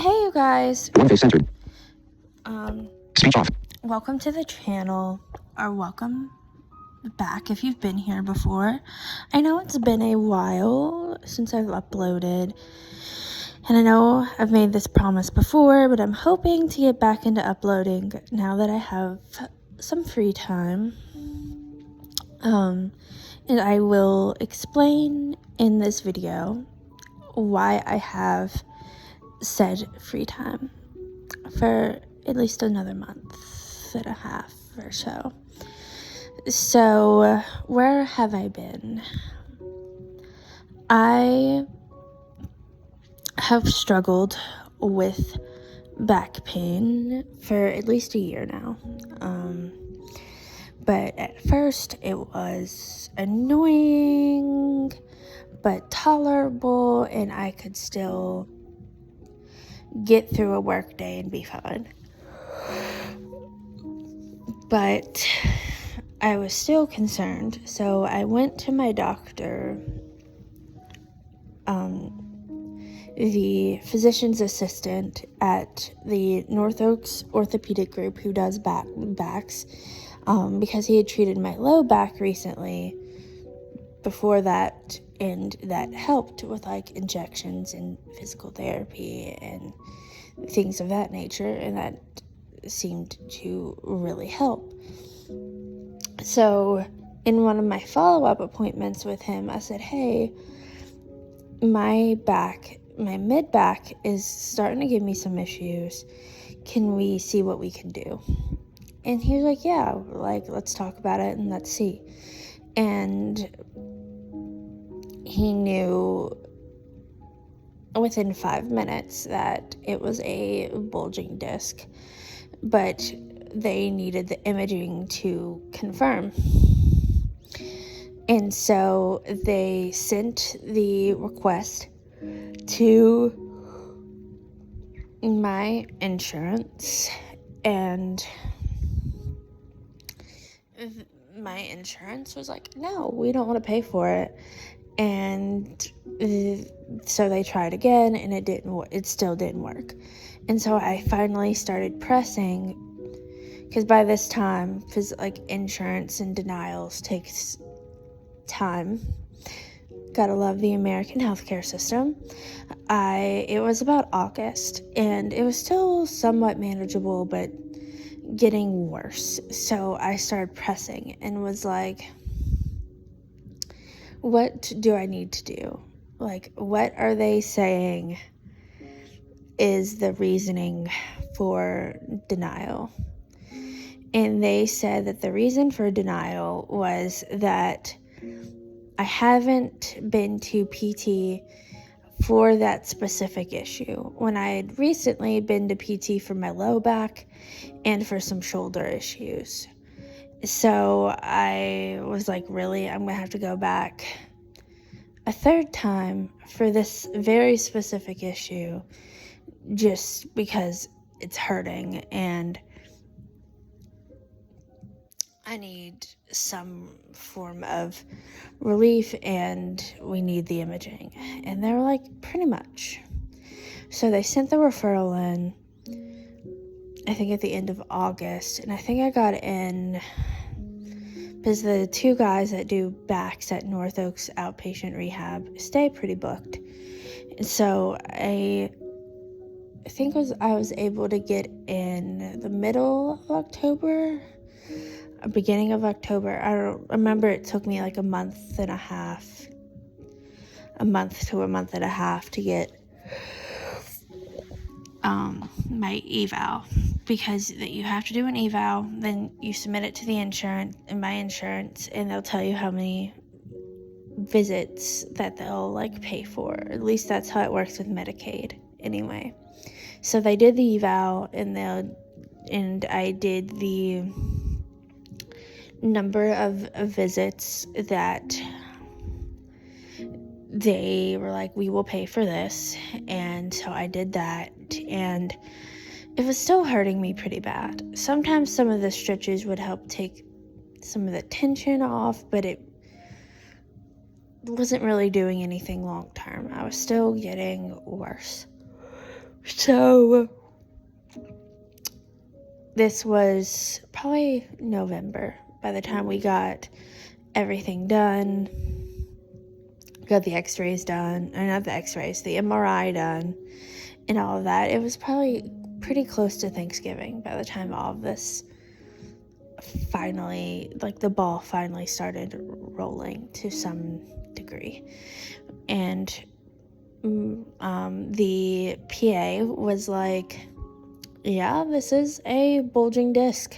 Hey you guys, One face centered. Speech off. welcome to the channel, or welcome back if you've been here before. I know it's been a while since I've uploaded, and I know I've made this promise before, but I'm hoping to get back into uploading now that I have some free time. And I will explain in this video why I have said free time for at least another month and a half or so. So, where have I been? I have struggled with back pain for at least a year now. But at first it was annoying but tolerable, and I could still get through a work day and be fine. But I was still concerned, so I went to my doctor, the physician's assistant at the North Oaks Orthopedic Group, who does backs, because he had treated my low back recently before that, and that helped with like injections and physical therapy and things of that nature, and that seemed to really help. So in one of my follow-up appointments with him, I said, hey, my mid back is starting to give me some issues. Can we see what we can do? And he was like, yeah, like, let's talk about it and let's see. And he knew within 5 minutes that it was a bulging disc, but they needed the imaging to confirm. And so they sent the request to my insurance, and my insurance was like, no, we don't want to pay for it. And so they tried again, and it still didn't work. And so I finally started pressing, because by this time, insurance and denials takes time. Gotta love the American healthcare system. It was about August, and it was still somewhat manageable, but getting worse. So I started pressing and was like, what do I need to do? Like, what are they saying is the reasoning for denial? And they said that the reason for denial was that I haven't been to PT for that specific issue, when I had recently been to PT for my low back and for some shoulder issues. So I was like, really? I'm gonna have to go back a third time for this very specific issue just because it's hurting and I need some form of relief and we need the imaging. And they were like, pretty much. So they sent the referral in, I think at the end of August, and I think I got in because the two guys that do backs at North Oaks Outpatient Rehab stay pretty booked. And so I think I was able to get in the middle of October, beginning of October. I don't remember, it took me like a month to a month and a half to get my eval, because that you have to do an eval, then you submit it to the insurance, and my insurance, and they'll tell you how many visits that they'll like pay for. At least that's how it works with Medicaid anyway. So they did the eval, and I did the number of visits that they were like, we will pay for this. And so I did that, and it was still hurting me pretty bad. Sometimes some of the stretches would help take some of the tension off, but it wasn't really doing anything long term. I was still getting worse. So this was probably November by the time we got everything done. Got the x-rays done, or not the x-rays, the MRI done, and all of that. It was probably pretty close to Thanksgiving by the time all of this finally, like the ball finally started rolling to some degree. And the PA was like, yeah, this is a bulging disc.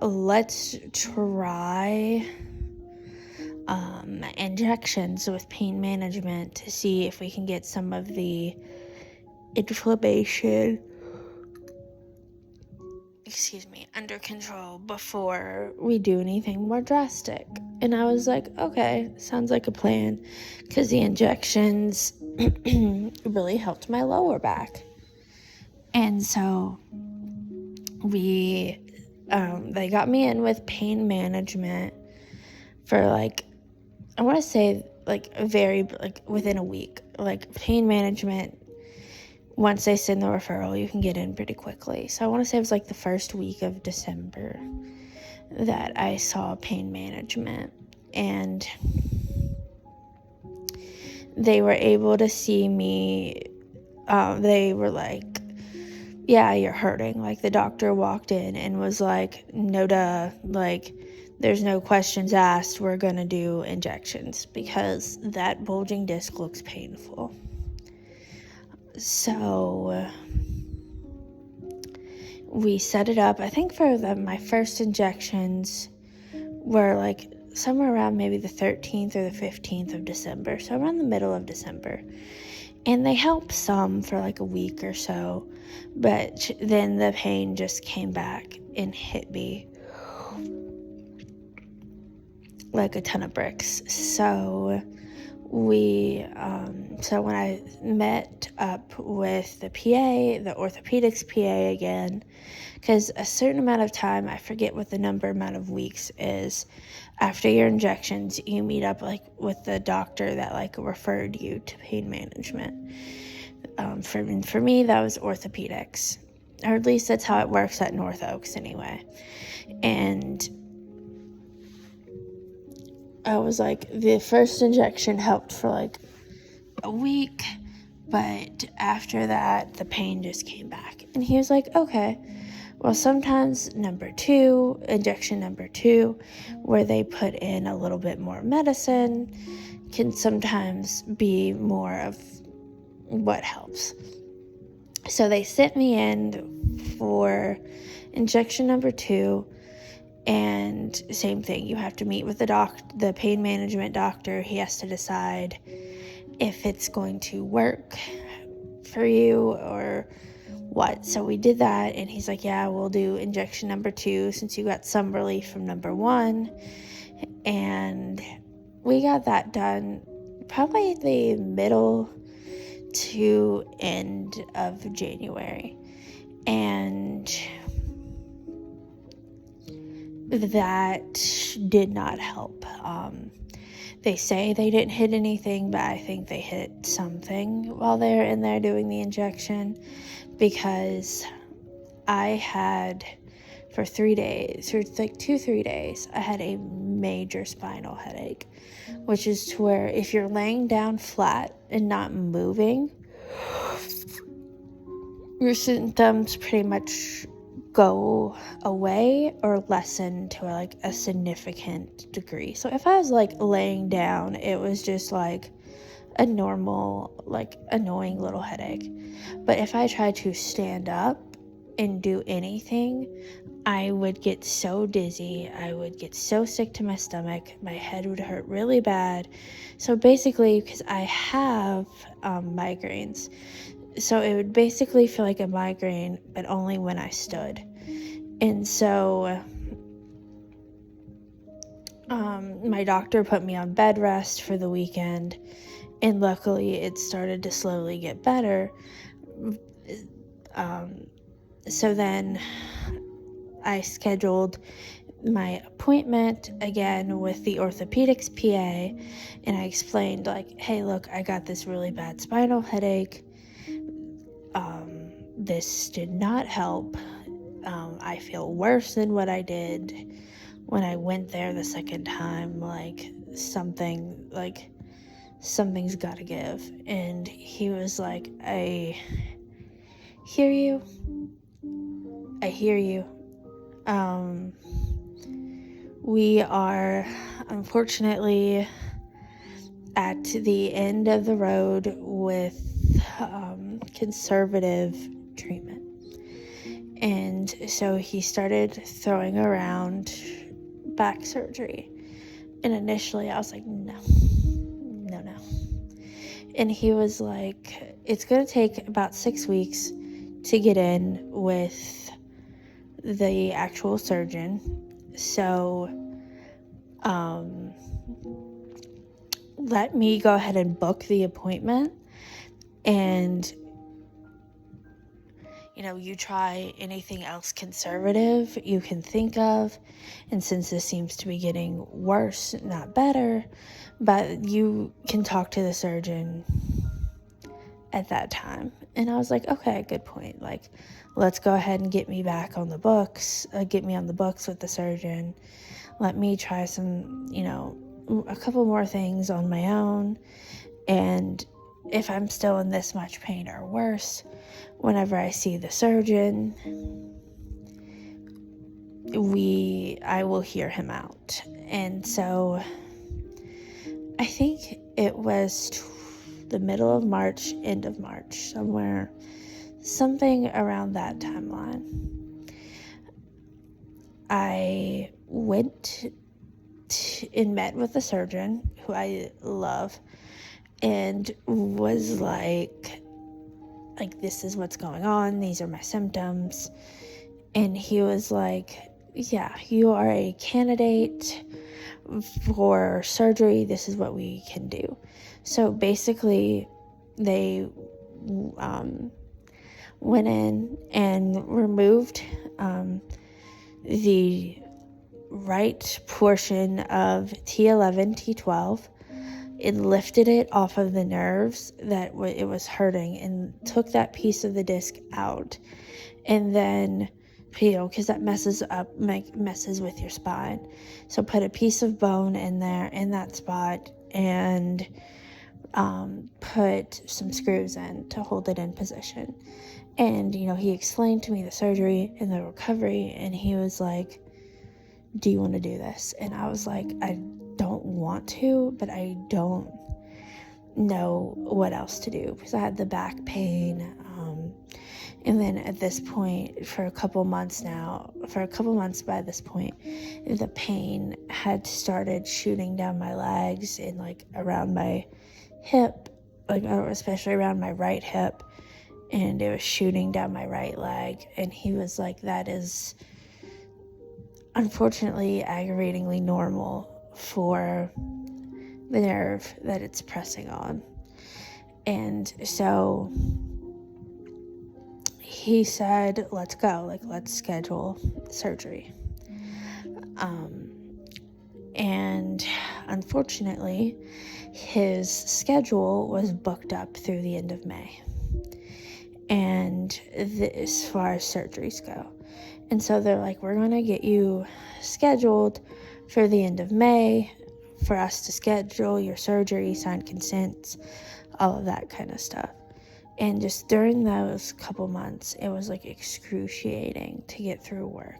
Let's try injections with pain management to see if we can get some of the inflammation under control before we do anything more drastic. And I was like, okay, sounds like a plan, because the injections really helped my lower back. And so they got me in with pain management for I want to say within a week. Like pain management, once they send the referral, you can get in pretty quickly. So I want to say it was the first week of December that I saw pain management. And they were able to see me. They were like, yeah, you're hurting. The doctor walked in and was like, no duh, there's no questions asked. We're going to do injections because that bulging disc looks painful. So we set it up. I think for my first injections were somewhere around maybe the 13th or the 15th of December. So around the middle of December. And they helped some for a week or so. But then the pain just came back and hit me like a ton of bricks. So so when I met up with the PA, the orthopedics PA again, because a certain amount of time, I forget what the amount of weeks is, after your injections, you meet up with the doctor that referred you to pain management. For me, that was orthopedics, or at least that's how it works at North Oaks anyway. And I was the first injection helped for a week, but after that the pain just came back. And he was like, okay, well, sometimes injection number two, where they put in a little bit more medicine, can sometimes be more of what helps. So they sent me in for injection number 2, and same thing, you have to meet with the pain management doctor. He has to decide if it's going to work for you or what. So we did that, and he's like, yeah, we'll do injection number 2 since you got some relief from number 1. And we got that done probably the middle to end of January. And that did not help. They say they didn't hit anything, but I think they hit something while they're in there doing the injection, because I had, for 3 days, or 2-3 days, I had a major spinal headache, which is to where if you're laying down flat and not moving, your symptoms pretty much go away or lessen to a significant degree. So if I was laying down, it was just a normal annoying little headache. But if I tried to stand up and do anything, I would get so dizzy, I would get so sick to my stomach, my head would hurt really bad. So basically, because I have migraines, so it would basically feel like a migraine, but only when I stood. And so my doctor put me on bed rest for the weekend, and luckily it started to slowly get better. So then I scheduled my appointment again with the orthopedics PA, and I explained hey, look, I got this really bad spinal headache. This did not help. I feel worse than what I did when I went there the second time. Like, something's gotta give. And he was like, I hear you. We are unfortunately at the end of the road with conservative treatment. And so he started throwing around back surgery. And initially I was like, no. And he was like, it's going to take about 6 weeks to get in with the actual surgeon. So let me go ahead and book the appointment, and you try anything else conservative you can think of. And since this seems to be getting worse, not better, but you can talk to the surgeon at that time. And I was like, okay, good point. Like, let's go ahead and get me back on the books, get me on the books with the surgeon. Let me try some, a couple more things on my own. And if I'm still in this much pain or worse, whenever I see the surgeon, I will hear him out. And so I think it was the middle of March, end of March, something around that timeline. I went and met with the surgeon, who I love, and was like, this is what's going on. These are my symptoms. And he was like, yeah, you are a candidate for surgery. This is what we can do. So basically, they went in and removed the right portion of T11, T12. It lifted it off of the nerves that it was hurting and took that piece of the disc out. And then, because that messes with your spine. So put a piece of bone in there, in that spot, and put some screws in to hold it in position. And, he explained to me the surgery and the recovery, and he was like, do you want to do this? And I was like, I don't want to, but I don't know what else to do, because I had the back pain. And then at this point, for a couple months by this point, the pain had started shooting down my legs and around my hip, especially around my right hip, and it was shooting down my right leg. And he was like, that is unfortunately aggravatingly normal for the nerve that it's pressing on. And so he said, let's go, let's schedule surgery. And unfortunately, his schedule was booked up through the end of May. And as far as surgeries go. And so they're like, we're going to get you scheduled for the end of May for us to schedule your surgery, sign consents, all of that kind of stuff. And just during those couple months, it was excruciating to get through work.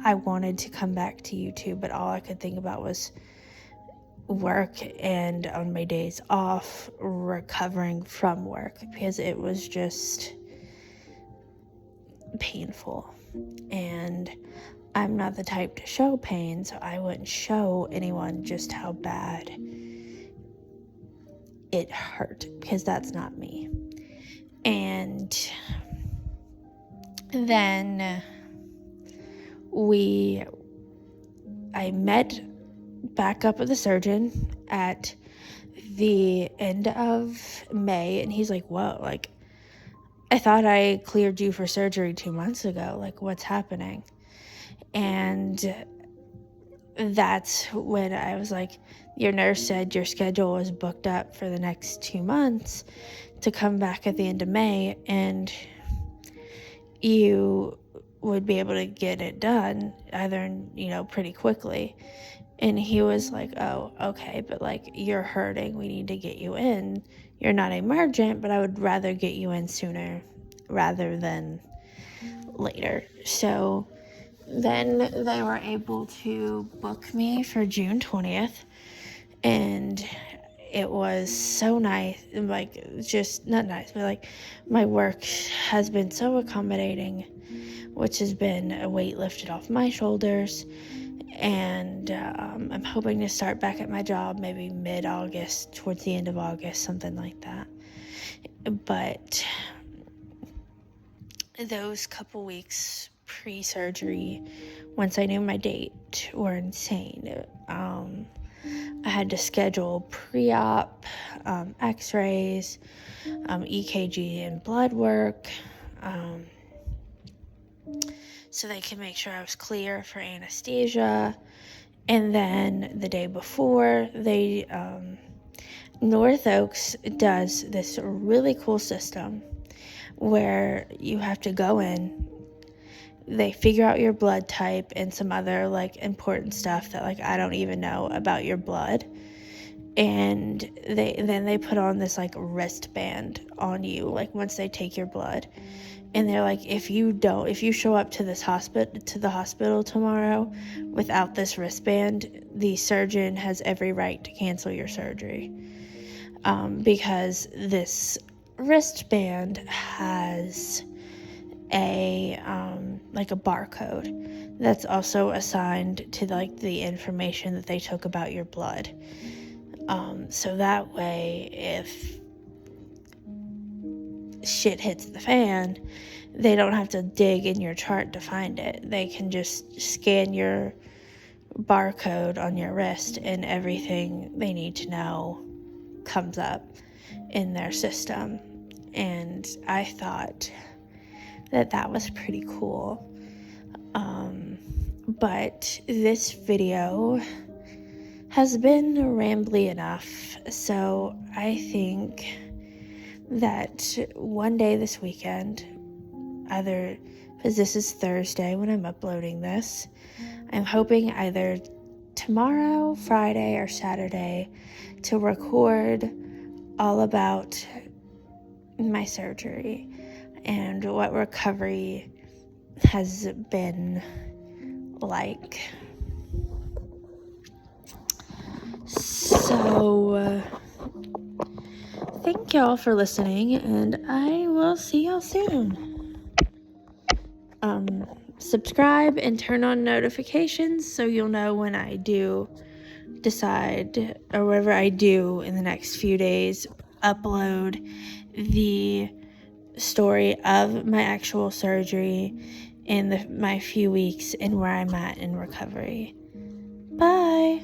I wanted to come back to YouTube, but all I could think about was work, and on my days off, recovering from work, because it was just painful. And I'm not the type to show pain, so I wouldn't show anyone just how bad it hurt, because that's not me. And then I met back up with the surgeon at the end of May, and he's like, whoa, I thought I cleared you for surgery 2 months ago. What's happening? And that's when I was like, your nurse said your schedule was booked up for the next 2 months to come back at the end of May and you would be able to get it done either, pretty quickly. And he was like, oh, okay, but like, you're hurting. We need to get you in. You're not emergent, but I would rather get you in sooner rather than later. So then they were able to book me for June 20th. And it was so nice. Like, just not nice, but like, my work has been so accommodating, which has been a weight lifted off my shoulders. And I'm hoping to start back at my job maybe mid-August, towards the end of August, something like that. But those couple weeks pre-surgery, once I knew my date, were insane. I had to schedule pre-op, x-rays, EKG and blood work, so they could make sure I was clear for anesthesia. And then the day before, North Oaks does this really cool system where you have to go in, they figure out your blood type and some other like important stuff that like I don't even know about your blood, and they put on this like wristband on you like once they take your blood, and they're like, if you show up to the hospital tomorrow without this wristband, the surgeon has every right to cancel your surgery, because this wristband has a barcode that's also assigned to like the information that they took about your blood, so that way if shit hits the fan, they don't have to dig in your chart to find it. They can just scan your barcode on your wrist and everything they need to know comes up in their system. And I thought that was pretty cool. But this video has been rambly enough, so I think that one day this weekend, either, because this is Thursday when I'm uploading this, I'm hoping either tomorrow, Friday, or Saturday to record all about my surgery and what recovery has been like. So, thank y'all for listening, and I will see y'all soon. Subscribe and turn on notifications so you'll know when I do decide, or whatever I do in the next few days, upload the story of my actual surgery and my few weeks and where I'm at in recovery. Bye.